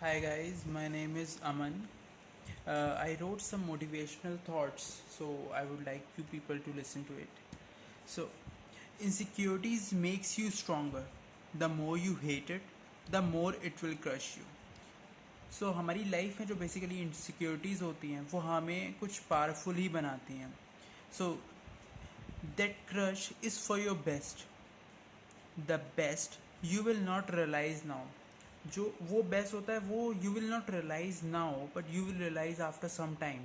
Hi guys, my name is Aman. I wrote some motivational thoughts, so I would like you people to listen to it. So, insecurities makes you stronger. The more you hate it, the more it will crush you. हमारी life में जो basically insecurities होती हैं वो हमें कुछ powerful ही बनाती हैं. So that crush is for your best. The best you will not realise now. जो वो बेस्ट होता है वो you will not realise now but you will realise after some time.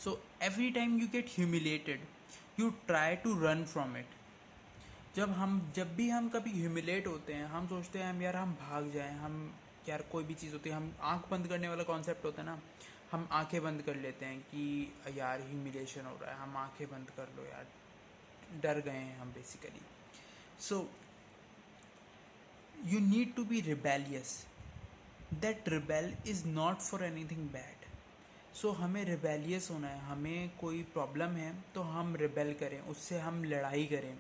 So every time you get humiliated you try to run from it. जब भी हम कभी humiliate होते हैं हम सोचते हैं हम यार हम भाग जाएं. हम यार कोई भी चीज़ होती है हम आंख बंद करने वाला कॉन्सेप्ट होता है ना. हम आंखें बंद कर लेते हैं कि यार ह्यूमिलेशन हो रहा है, हम आंखें बंद कर लो यार, डर गए हैं हम basically. So you need to be rebellious. That rebel is not for anything bad. सो हमें रिबेलियस होना है. हमें कोई प्रॉब्लम है तो हम रिबेल करें, उससे हम लड़ाई करें.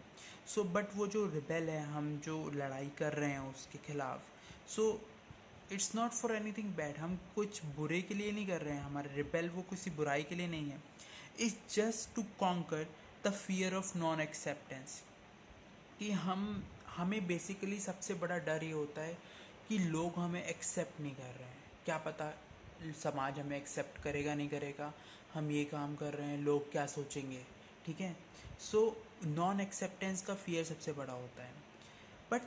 बट वो जो रिबेल है, हम जो लड़ाई कर रहे हैं उसके खिलाफ, so it's not for anything bad. हम कुछ बुरे के लिए नहीं कर रहे हैं. हमारा रिबेल वो किसी बुराई के लिए नहीं है. It's just to conquer the fear of non acceptance. कि हमें बेसिकली सबसे बड़ा डर ये होता है कि लोग हमें एक्सेप्ट नहीं कर रहे हैं. क्या पता समाज हमें एक्सेप्ट करेगा नहीं करेगा. हम ये काम कर रहे हैं, लोग क्या सोचेंगे. ठीक है. सो नॉन एक्सेप्टेंस का फियर सबसे बड़ा होता है. But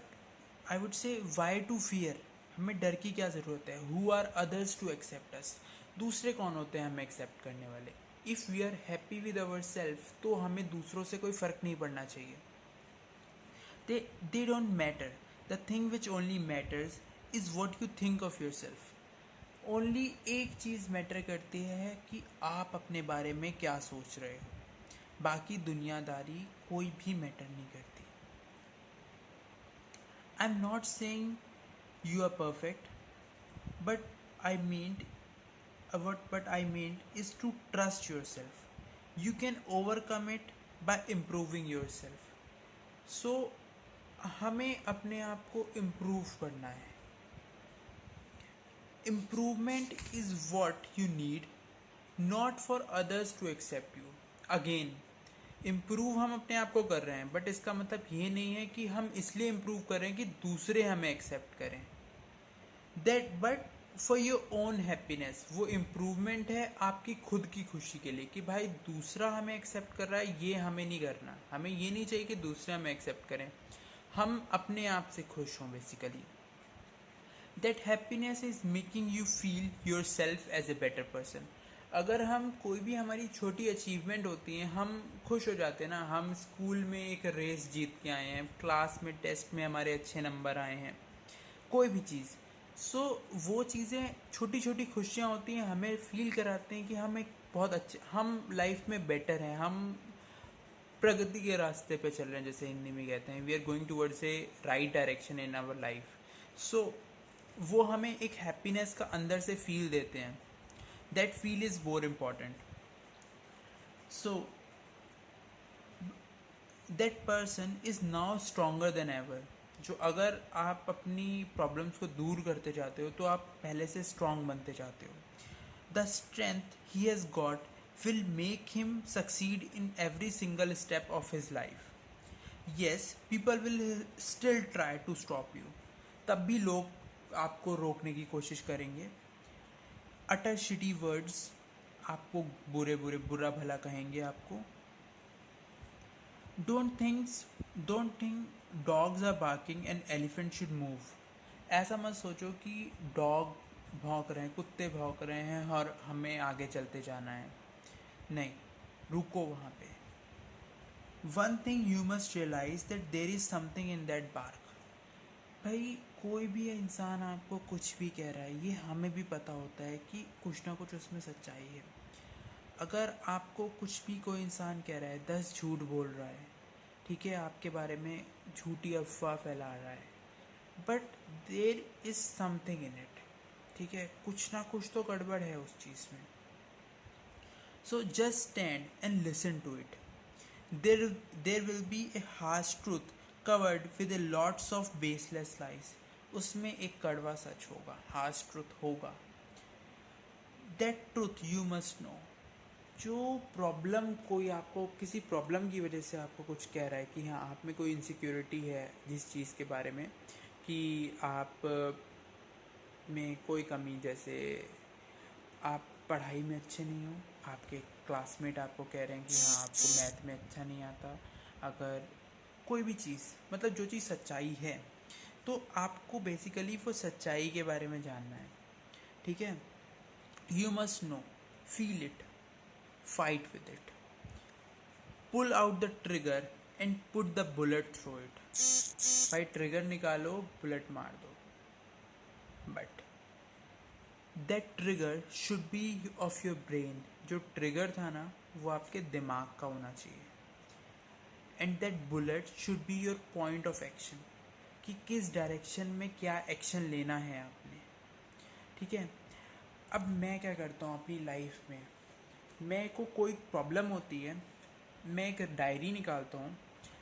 I would say why to fear. हमें डर की क्या ज़रूरत है. Who are others to accept us. दूसरे कौन होते हैं हमें एक्सेप्ट करने वाले. If we are happy with our self तो हमें दूसरों से कोई फ़र्क नहीं पड़ना चाहिए. They don't matter. The thing which only matters is what you think of yourself. Only एक चीज़ मैटर करती है कि आप अपने बारे में क्या सोच रहे हो. बाकी दुनियादारी कोई भी मैटर नहीं करती. I am not saying you are perfect, but I mean what I meant is to trust yourself. You can overcome it by improving yourself. So हमें अपने आप को इम्प्रूव करना है. Improvement is what you need, not for others to accept you. Again, improve हम अपने आप को कर रहे हैं बट इसका मतलब ये नहीं है कि हम इसलिए इम्प्रूव करें कि दूसरे हमें एक्सेप्ट करें. That but for your own happiness. वो इम्प्रूवमेंट है आपकी खुद की खुशी के लिए कि भाई दूसरा हमें एक्सेप्ट कर रहा है, ये हमें नहीं करना. हमें ये नहीं चाहिए कि दूसरे हमें एक्सेप्ट करें. हम अपने आप से खुश हों basically. That happiness is making you feel yourself as a better person. अगर हम कोई भी हमारी छोटी अचीवमेंट होती है हम खुश हो जाते हैं ना. हम स्कूल में एक रेस जीत के आए हैं, क्लास में टेस्ट में हमारे अच्छे नंबर आए हैं, कोई भी चीज़. सो वो चीज़ें छोटी छोटी खुशियाँ होती हैं, हमें फील कराते हैं कि हम एक बहुत अच्छे, हम लाइफ में बेटर हैं, हम प्रगति के रास्ते पे चल रहे हैं. जैसे हिंदी में कहते हैं we are going towards a right direction in our life. So वो हमें एक हैप्पीनेस का अंदर से फील देते हैं. That feel is more important. So that person is now stronger then ever. जो अगर आप अपनी प्रॉब्लम्स को दूर करते जाते हो तो आप पहले से स्ट्रांग बनते जाते हो. The strength he has got will make him succeed in every single step of his life. Yes, people will still try to stop you. तब भी लोग आपको रोकने की कोशिश करेंगे. अटर शिटी वर्ड्स आपको बुरा भला कहेंगे आपको. Don't think dogs are barking and elephant should move. ऐसा मत सोचो कि डॉग भौंक रहे हैं, कुत्ते भौंक रहे हैं और हमें आगे चलते जाना है. नहीं, रुको वहाँ पे. One thing you must realise that there is something in that bark. भाई कोई भी इंसान आपको कुछ भी कह रहा है, ये हमें भी पता होता है कि कुछ ना कुछ उसमें सच्चाई है. अगर आपको कुछ भी कोई इंसान कह रहा है, 10 झूठ बोल रहा है, ठीक है, आपके बारे में झूठी अफवाह फैला रहा है, but there is something in it. ठीक है, कुछ ना कुछ तो गड़बड़ है उस चीज़ में. So just stand and listen to it. There will be a harsh truth covered with a lots of baseless lies. उसमें एक कड़वा सच होगा, हार्श ट्रुथ होगा। That truth you must no. जो प्रॉब्लम, कोई आपको किसी प्रॉब्लम की वजह से आपको कुछ कह रहा है कि हाँ आप में कोई इनसिक्योरिटी है जिस चीज़ के बारे में, कि आप में कोई कमी, जैसे आप पढ़ाई में अच्छे नहीं हो, आपके क्लासमेट आपको कह रहे हैं कि हाँ आपको मैथ में अच्छा नहीं आता, अगर कोई भी चीज़, मतलब जो चीज़ सच्चाई है, तो आपको बेसिकली वो सच्चाई के बारे में जानना है, ठीक है। You must know, feel it, fight with it, pull out the trigger and put the bullet through it. भाई ट्रिगर निकालो, बुलेट मार दो, but that trigger should be of your brain. जो ट्रिगर था ना वो आपके दिमाग का होना चाहिए। And that bullet should be your point of action, कि किस डायरेक्शन में क्या एक्शन लेना है आपने, ठीक है। अब मैं क्या करता हूँ अपनी लाइफ में, मेरे को कोई प्रॉब्लम होती है, मैं एक डायरी निकालता हूँ,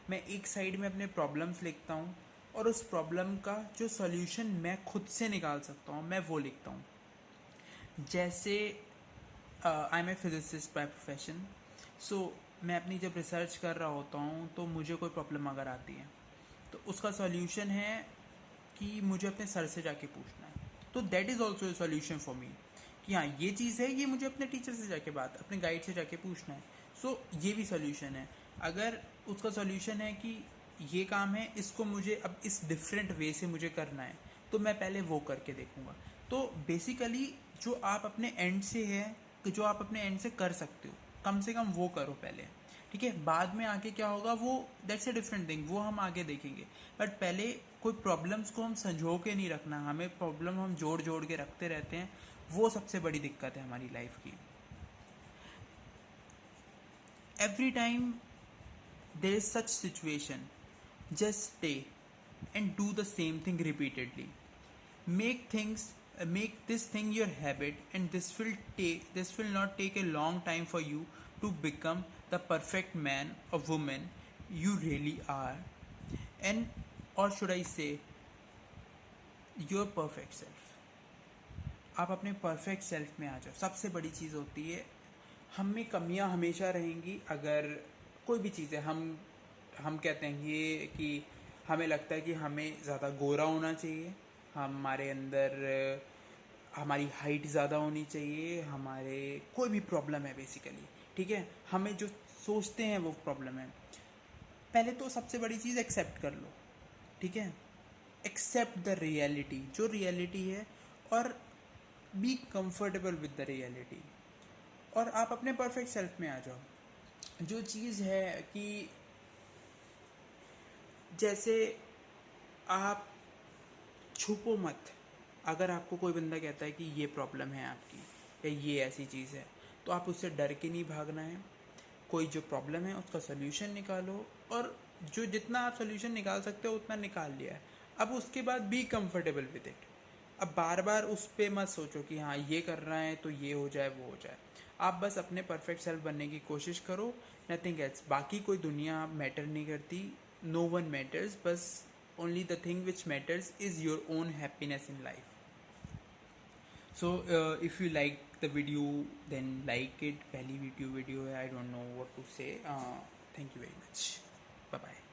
मैं एक साइड में अपने प्रॉब्लम्स लिखता हूँ, और उस प्रॉब्लम का जो सॉल्यूशन मैं खुद से निकाल सकता हूँ मैं वो लिखता हूँ। जैसे I am a physicist by profession, so मैं अपनी जब रिसर्च कर रहा होता हूँ तो मुझे कोई प्रॉब्लम अगर आती है तो उसका सॉल्यूशन है कि मुझे अपने सर से जाके पूछना है। तो that is also a solution for me, कि हाँ ये चीज़ है, ये मुझे अपने टीचर से जाके बात, अपने गाइड से जाके पूछना है। सो ये भी सॉल्यूशन है। अगर उसका सॉल्यूशन है कि ये काम है, इसको मुझे अब इस डिफरेंट वे से मुझे करना है, तो मैं पहले वो करके देखूँगा। तो बेसिकली जो आप अपने एंड से है, कि जो आप अपने एंड से कर सकते हो, कम से कम वो करो पहले, ठीक है। बाद में आके क्या होगा वो दैट्स ए डिफरेंट थिंग, वो हम आगे देखेंगे। बट पहले कोई प्रॉब्लम्स को हम संजो के नहीं रखना, हमें प्रॉब्लम हम जोड़ जोड़ के रखते रहते हैं, वो सबसे बड़ी दिक्कत है हमारी लाइफ की। Every time there is such situation, just stay and do the same thing repeatedly. make things make this thing your habit, and this will not take a long time for you to become the perfect man or woman you really are, and or should I say your perfect self। आप अपने perfect self में आ जाओ, सबसे बड़ी चीज़ होती है। हम में कमियां हमेशा रहेंगी, अगर कोई भी चीज़ है, हम कहते हैं ये कि हमें लगता है कि हमें ज़्यादा गोरा होना चाहिए, हमारे अंदर हमारी हाइट ज़्यादा होनी चाहिए, हमारे कोई भी प्रॉब्लम है बेसिकली, ठीक है, हमें जो सोचते हैं वो प्रॉब्लम है। पहले तो सबसे बड़ी चीज़ एक्सेप्ट कर लो, ठीक है। एक्सेप्ट द रियलिटी, जो रियलिटी है, और be comfortable with the reality, और आप अपने परफेक्ट सेल्फ में आ जाओ। जो चीज़ है कि जैसे आप छुपो मत। अगर आपको कोई बंदा कहता है कि ये प्रॉब्लम है आपकी, या ये ऐसी चीज़ है, तो आप उससे डर के नहीं भागना है। कोई जो प्रॉब्लम है उसका सोल्यूशन निकालो, और जो जितना आप सोल्यूशन निकाल सकते हो उतना निकाल लिया है। अब उसके बाद बी कंफर्टेबल विद इट। अब बार बार उस पर मत सोचो कि हाँ ये करना है तो ये हो जाए वो हो जाए। आप बस अपने परफेक्ट सेल्फ बनने की कोशिश करो, नथिंग एल्स। बाकी कोई दुनिया मैटर नहीं करती, नो वन मैटर्स, बस only the thing which matters is your own happiness in life. So if you like the video, then like it। पहली video है, I don't know what to say। Thank you very much, bye bye।